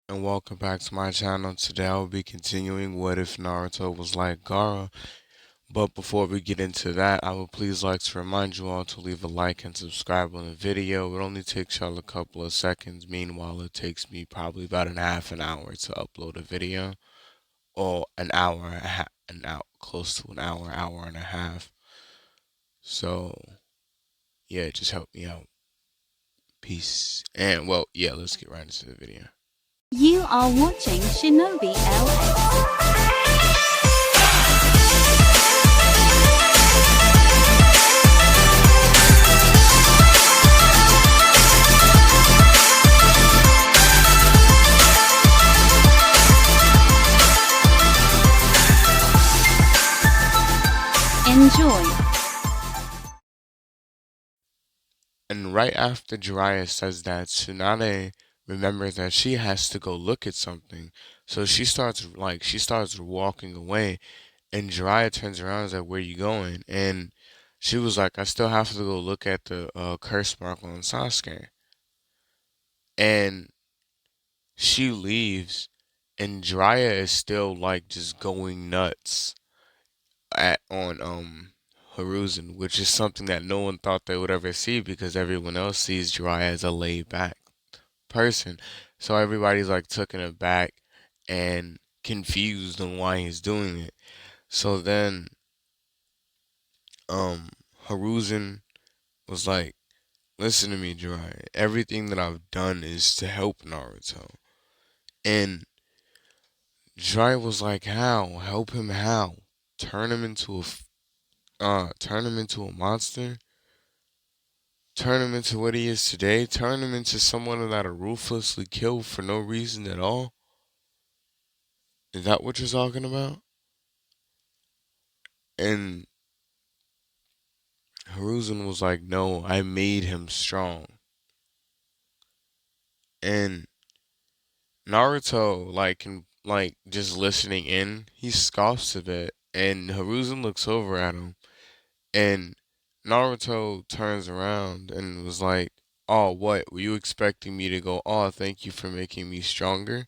And welcome back to my channel. Today I will be continuing What If Naruto Was Like Gaara. But before we get into that, I would please like to remind you all to leave a like and subscribe on the video. It only takes y'all a couple of seconds. Meanwhile, it takes me probably about an hour to upload a video. Or an hour, close to an hour, hour and a half. So, yeah, just help me out. Peace. And, well, yeah, let's get right into the video. You are watching Shinobi LX. Enjoy. And right after Jiraiya says that, Tsunade remembers that she has to go look at something. So she starts walking away, and Jiraiya turns around and is like, "Where you going?" And she was like, "I still have to go look at the curse mark on Sasuke." And she leaves, and Jiraiya is still like just going nuts at on Hiruzen, which is something that no one thought they would ever see because everyone else sees Jiraiya as a laid back person. So everybody's like taken aback and confused on why he's doing it. So then um Haruzen was like, "Listen to me, Jiraiya. Everything that I've done is to help Naruto." And Jiraiya was like, "How? Help him how? Turn him into turn him into a monster? Turn him into what he is today? Turn him into someone that I ruthlessly kill for no reason at all? Is that what you're talking about?" And Hiruzen was like, "No, I made him strong." And Naruto, like just listening in, he scoffs a bit, and Hiruzen looks over at him, and Naruto turns around and was like, "Oh, what? Were you expecting me to go, oh, thank you for making me stronger?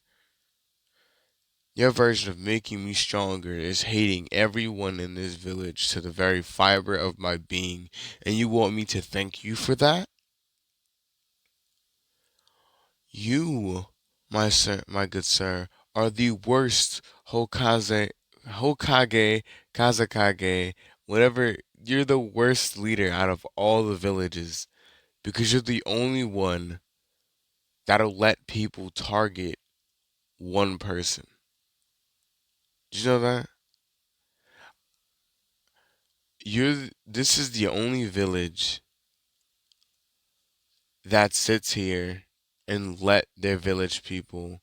Your version of making me stronger is hating everyone in this village to the very fiber of my being, and you want me to thank you for that? You, my good sir, are the worst Hokage, Kazakage, whatever. You're the worst leader out of all the villages because you're the only one that'll let people target one person. Did you know that? This is the only village that sits here and let their village people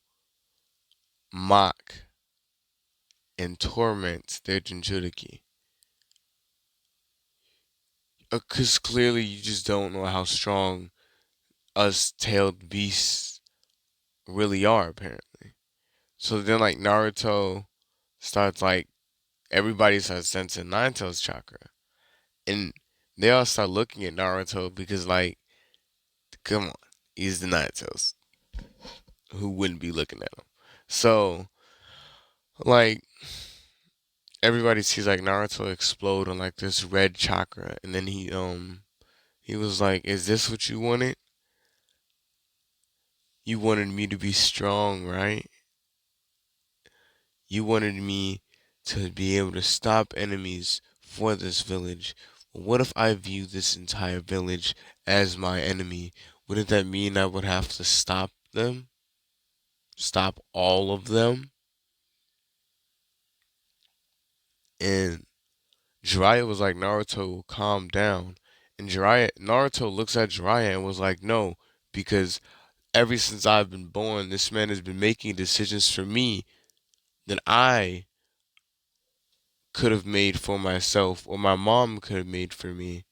mock and torment their Jinchuriki. Because clearly you just don't know how strong us tailed beasts really are, apparently. So then, like, Naruto starts, like, everybody starts sensing Nine Tails chakra. And they all start looking at Naruto because, like, come on, he's the Nine Tails. Who wouldn't be looking at him? So, like, everybody sees, like, Naruto explode on, like, this red chakra. And then he was like, "Is this what you wanted? You wanted me to be strong, right? You wanted me to be able to stop enemies for this village. Well, what if I view this entire village as my enemy? Wouldn't that mean I would have to stop them? Stop all of them?" And Jiraiya was like, "Naruto, calm down." And Naruto looks at Jiraiya and was like, "No, because ever since I've been born, this man has been making decisions for me that I could have made for myself, or my mom could have made for me,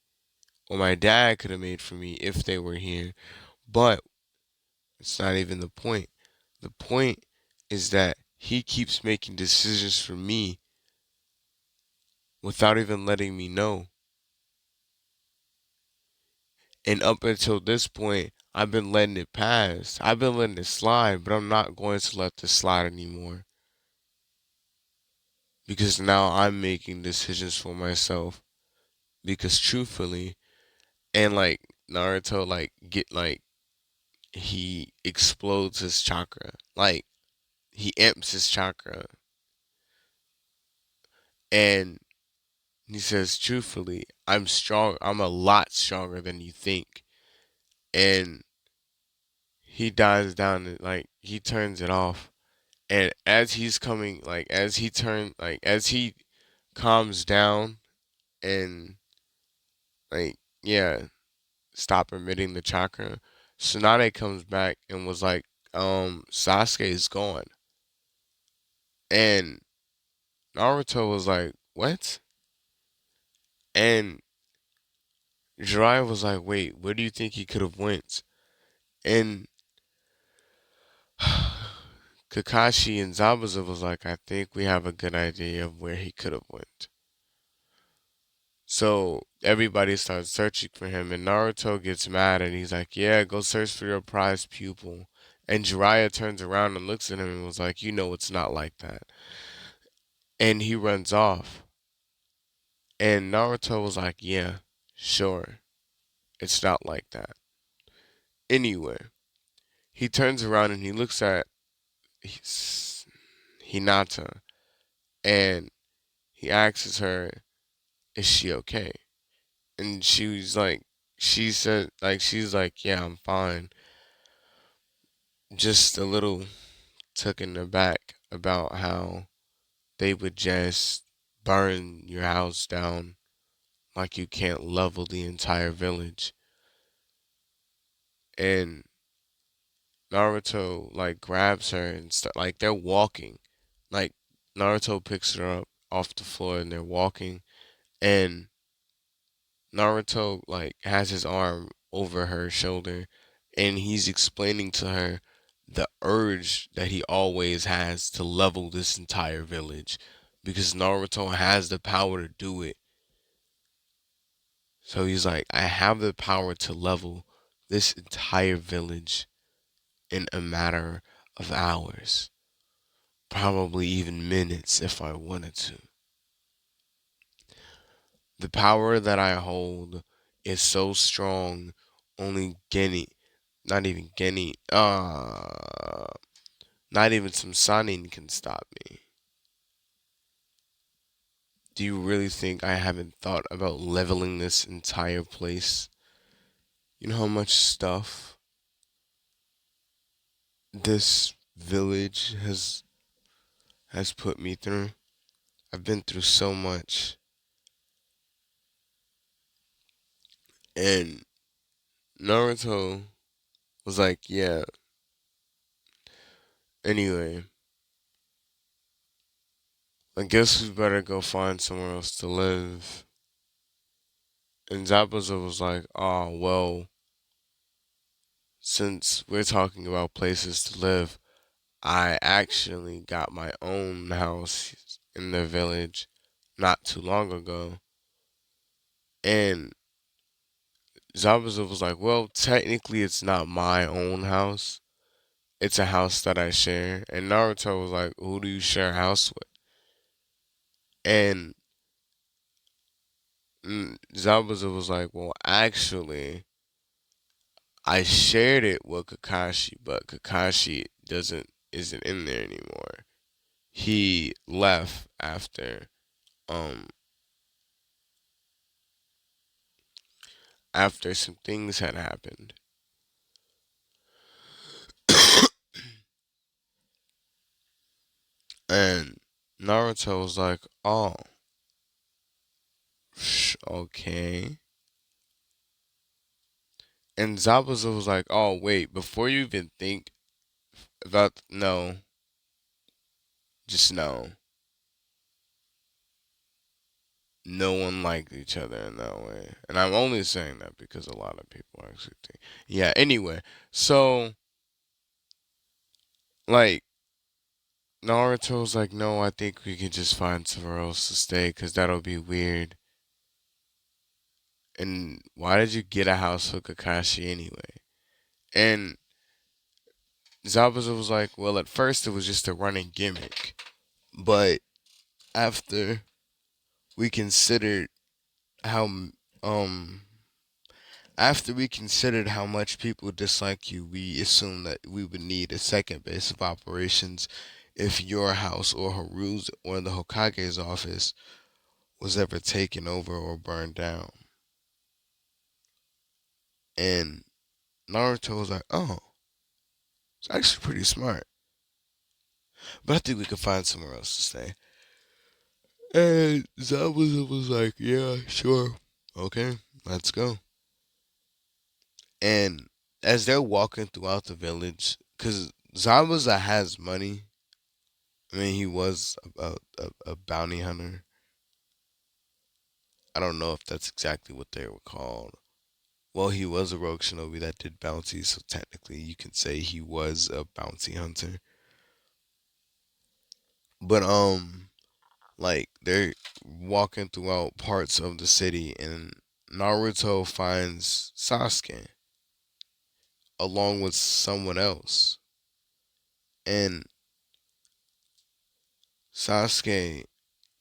or my dad could have made for me if they were here. But it's not even the point. The point is that he keeps making decisions for me without even letting me know. And up until this point, I've been letting it pass. I've been letting it slide, but I'm not going to let this slide anymore. Because now I'm making decisions for myself. Because truthfully, and like Naruto, he explodes his chakra. Like he amps his chakra. And he says, truthfully, I'm strong. I'm a lot stronger than you think. And he dies down and like he turns it off. And as he's coming, as he calms down and like, yeah, stop emitting the chakra, Tsunade comes back and was like, Sasuke is gone. And Naruto was like, what? And Jiraiya was like, wait, where do you think he could have went? And Kakashi and Zabuza was like, I think we have a good idea of where he could have went. So everybody starts searching for him, and Naruto gets mad, and he's like, "Yeah, go search for your prized pupil." And Jiraiya turns around and looks at him and was like, "You know it's not like that." And he runs off. And Naruto was like, "Yeah, sure, it's not like that." Anyway, he turns around and he looks at Hinata, and he asks her, "Is she okay?" And she's like, "Yeah, I'm fine." Just a little taken aback about how they would just burn your house down like you can't level the entire village. And Naruto like grabs her and like they're walking. Like Naruto picks her up off the floor and they're walking and Naruto like has his arm over her shoulder and he's explaining to her the urge that he always has to level this entire village because Naruto has the power to do it. So he's like, I have the power to level this entire village in a matter of hours, probably even minutes if I wanted to. The power that I hold is so strong, only Geni, not even Geni, not even some Sanin can stop me. Do you really think I haven't thought about leveling this entire place? You know how much stuff this village has put me through? I've been through so much. And Naruto was like, yeah, anyway, I guess we better go find somewhere else to live. And Zabuza was like, oh, well, since we're talking about places to live, I actually got my own house in the village not too long ago. And Zabuza was like, well, technically it's not my own house. It's a house that I share. And Naruto was like, who do you share a house with? And Zabuza was like, well, actually, I shared it with Kakashi, but Kakashi isn't in there anymore. He left um after some things had happened. And Naruto was like, oh, okay. And Zabuza was like, oh, wait, before you even think about, no, just no. No one liked each other in that way. And I'm only saying that because a lot of people actually think. Yeah, anyway. So, like, Naruto's like, no, I think we can just find somewhere else to stay because that'll be weird. And why did you get a house for Kakashi anyway? And Zabuza was like, well, at first it was just a running gimmick, but after we considered how um after we considered how much people dislike you, we assumed that we would need a second base of operations if your house or Haru's or the Hokage's office was ever taken over or burned down. And Naruto was like, oh, it's actually pretty smart. But I think we could find somewhere else to stay. And Zabuza was like, yeah, sure. Okay, let's go. And as they're walking throughout the village, because Zabuza has money. I mean, he was a bounty hunter. I don't know if that's exactly what they were called. Well, he was a rogue shinobi that did bounties, so technically you can say he was a bounty hunter. But like they're walking throughout parts of the city, and Naruto finds Sasuke along with someone else, and Sasuke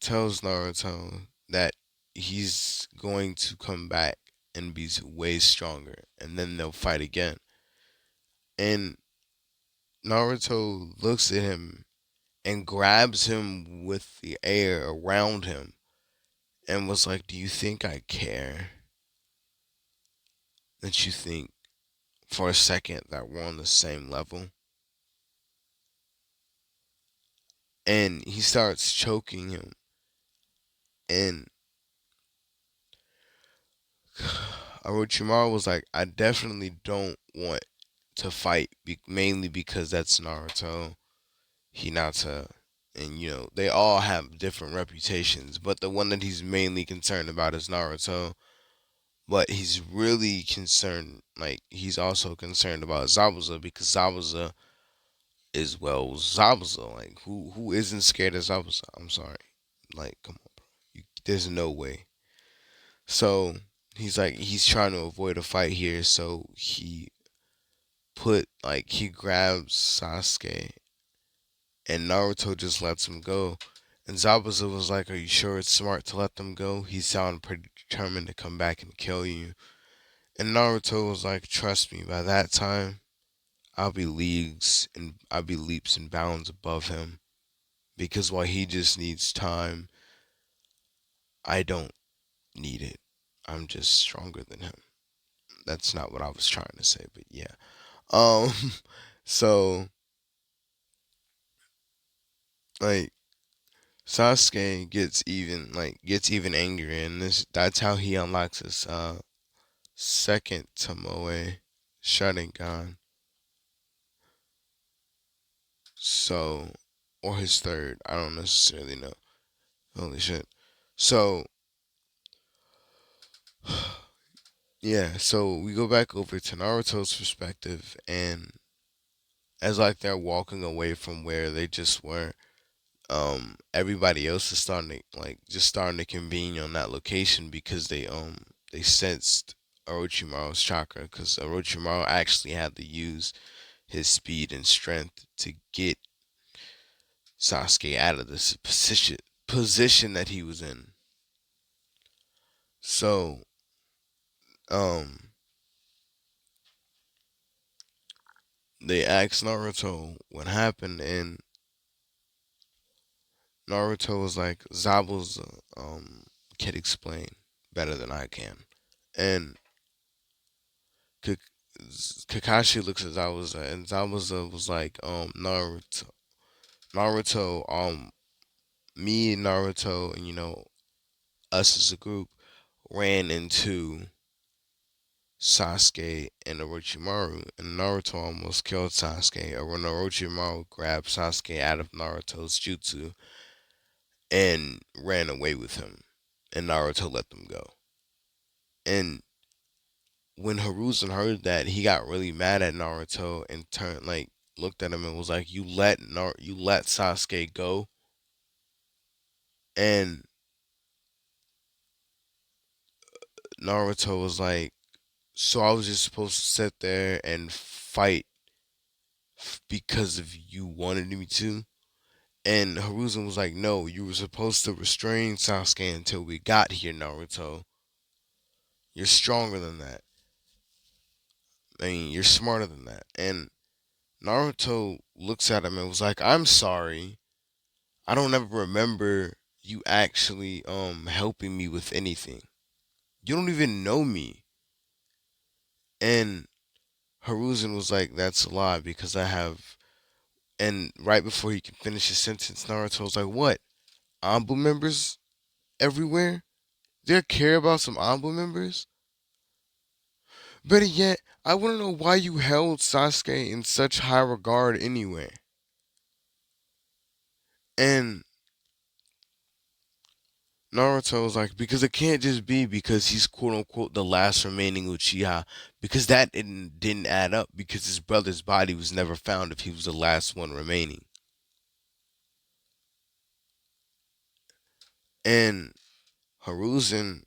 tells Naruto that he's going to come back and be way stronger, and then they'll fight again. And Naruto looks at him and grabs him with the air around him and was like, do you think I care that you think for a second that we're on the same level? And he starts choking him. And Orochimaru was like, I definitely don't want to fight, mainly because that's Naruto, Hinata, and they all have different reputations. But the one that he's mainly concerned about is Naruto. But he's really concerned, like he's also concerned about Zabuza because Zabuza is Zabuza. Like who isn't scared of Zabuza? I'm sorry, like come on, bro. There's no way. So he's like he's trying to avoid a fight here. So he grabs Sasuke and Naruto just lets him go. And Zabuza was like, "Are you sure it's smart to let them go? He sounded pretty determined to come back and kill you." And Naruto was like, "Trust me, by that time, I'll be leaps and bounds above him. Because while he just needs time, I don't need it. I'm just stronger than him." That's not what I was trying to say, but yeah. Um, so like Sasuke gets even angrier, and that's how he unlocks his second Tomoe Sharingan. So, or his third, I don't necessarily know. Holy shit. So, yeah, so we go back over to Naruto's perspective, and as like they're walking away from where they just were, everybody else is starting to convene on that location because they sensed Orochimaru's chakra because Orochimaru actually had to use his speed and strength to get Sasuke out of this position that he was in. So, um, they asked Naruto what happened, and Naruto was like, Zabuza can explain better than I can. And Kakashi looks at Zabuza, and Zabuza was like, Naruto, me and Naruto, and us as a group ran into Sasuke and Orochimaru, and Naruto almost killed Sasuke. Or when Orochimaru grabbed Sasuke out of Naruto's jutsu and ran away with him, and Naruto let them go. And when Hiruzen heard that, he got really mad at Naruto and turned looked at him and was like, you let Sasuke go." And Naruto was like, "So I was just supposed to sit there and fight because of you wanted me to. And Hiruzen was like, no, you were supposed to restrain Sasuke until we got here, Naruto. You're stronger than that. I mean, you're smarter than that. And Naruto looks at him and was like, I'm sorry. I don't ever remember you actually helping me with anything. You don't even know me. And Hiruzen was like, that's a lie because I have. And right before he could finish his sentence, Naruto was like, what? Anbu members everywhere? They care about some Anbu members? Better yet, I want to know why you held Sasuke in such high regard anyway. And Naruto was like, because it can't just be because he's quote unquote the last remaining Uchiha, because that didn't add up because his brother's body was never found if he was the last one remaining. And Hiruzen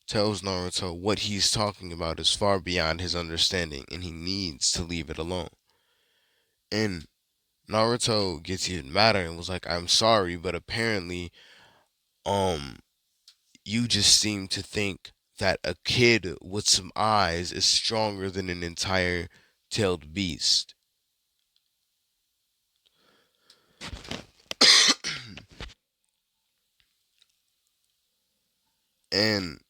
tells Naruto what he's talking about is far beyond his understanding and he needs to leave it alone. And Naruto gets even madder and was like, I'm sorry, but apparently, um, you just seem to think that a kid with some eyes is stronger than an entire tailed beast. And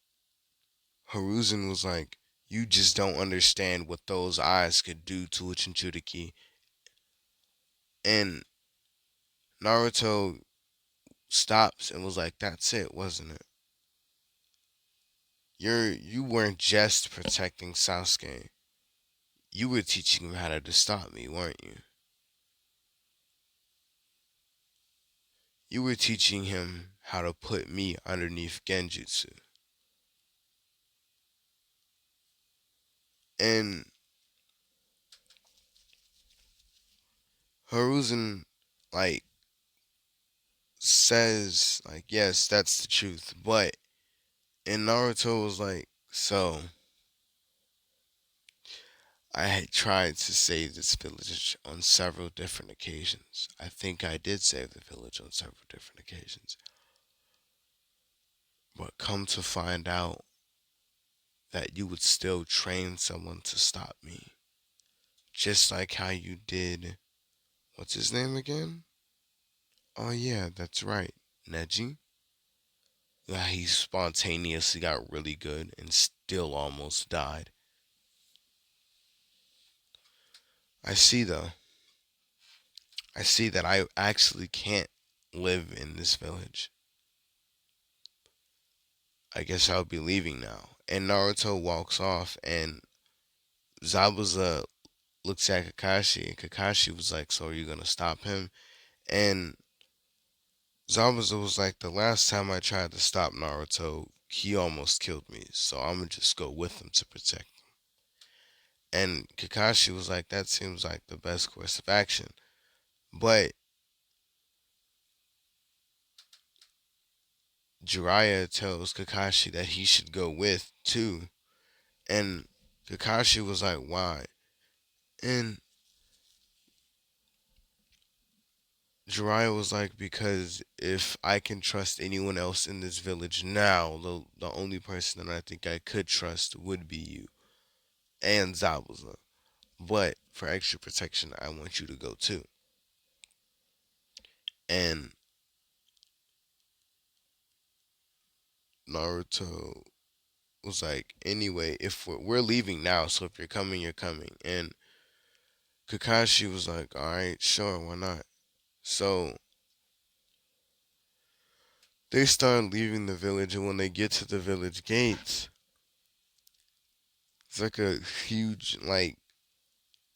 Hiruzen was like, you just don't understand what those eyes could do to a Jinchuriki. And Naruto stops and was like, that's it, wasn't it? You weren't just protecting Sasuke. You were teaching him how to stop me, weren't you? You were teaching him how to put me underneath Genjutsu. And Hiruzen, like, says, like, yes, that's the truth. But, and Naruto was like, so, I had tried to save this village on several different occasions. I think I did save the village on several different occasions. But come to find out that you would still train someone to stop me. Just like how you did, what's his name again? Oh, yeah, that's right. Neji. That he spontaneously got really good and still almost died. I see, though. I see that I actually can't live in this village. I guess I'll be leaving now. And Naruto walks off, and Zabuza looks at Kakashi, and Kakashi was like, so are you gonna stop him? And Zabuza was like, the last time I tried to stop Naruto, he almost killed me, so I'm gonna just go with him to protect him. And Kakashi was like, that seems like the best course of action. But Jiraiya tells Kakashi that he should go with too. And Kakashi was like, why? And Jiraiya was like, because if I can trust anyone else in this village now, the only person that I think I could trust would be you and Zabuza. But for extra protection, I want you to go too. And Naruto was like, anyway, if we're leaving now, so if you're coming, you're coming. And Kakashi was like, all right, sure, why not? So they start leaving the village, and when they get to the village gates, it's like a huge like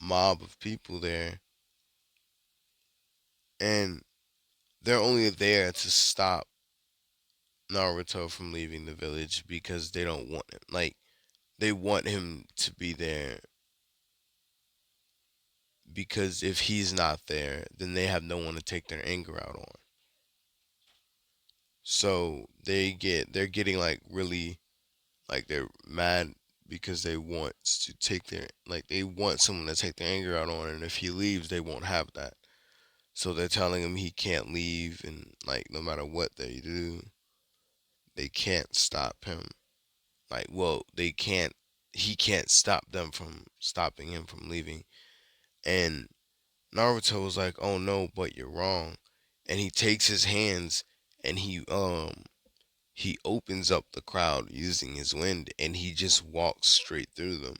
mob of people there, and they're only there to stop Naruto from leaving the village because they don't want him. Like they want him to be there because if he's not there, then they have no one to take their anger out on. So they're getting like really like they're mad because they want to take their they want someone to take their anger out on, and if he leaves, they won't have that. So they're telling him he can't leave, and no matter what they do, they can't stop him. Well, they can't. He can't stop them from stopping him from leaving. And Naruto was like, "Oh no, but you're wrong." And he takes his hands and he opens up the crowd using his wind, and he just walks straight through them.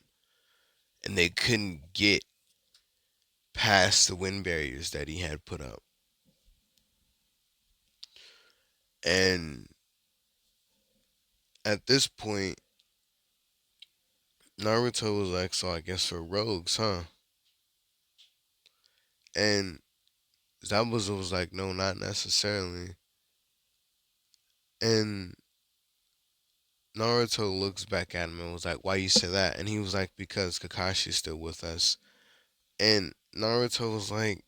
And they couldn't get past the wind barriers that he had put up. And at this point, Naruto was like, "So I guess for rogues, huh?" And Zabuza was like, "No, not necessarily." And Naruto looks back at him and was like, "Why you say that?" And he was like, "Because Kakashi's still with us." And Naruto was like,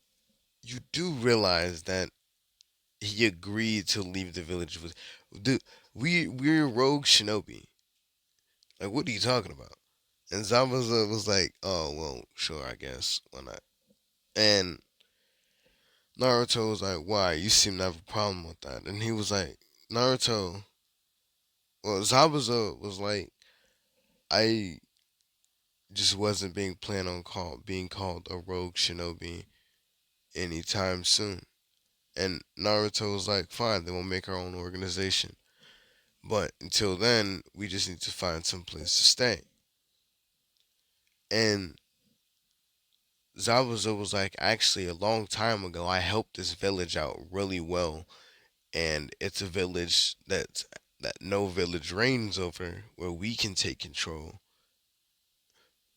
"You do realize that he agreed to leave the village with, dude, we're rogue shinobi. Like, what are you talking about?" And Zabuza was like, "Oh well, sure, I guess, why not?" And Naruto was like, "Why? You seem to have a problem with that." And he was like, Naruto, well, Zabuza was like, "I just wasn't being planned on being called a rogue shinobi anytime soon." And Naruto was like, "Fine, then we'll make our own organization. But until then, we just need to find some place to stay." And Zabuza was like, "Actually, a long time ago, I helped this village out really well, and it's a village that no village reigns over, where we can take control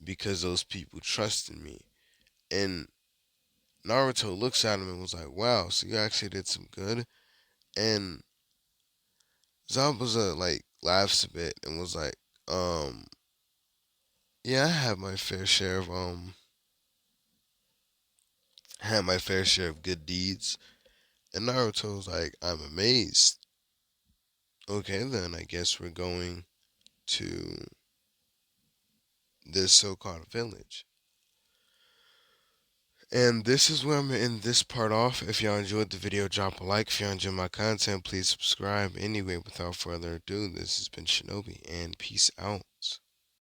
because those people trusted me." And Naruto looks at him and was like, "Wow, so you actually did some good." And Zabuza laughs a bit and was like, um, "Yeah, I have my fair share of had my fair share of good deeds." And Naruto was like, "I'm amazed. Okay, then I guess we're going to this so-called village." And this is where I'm gonna end this part off. If y'all enjoyed the video, drop a like. If y'all enjoy my content, please subscribe. Anyway, without further ado, this has been Shinobi, and peace out.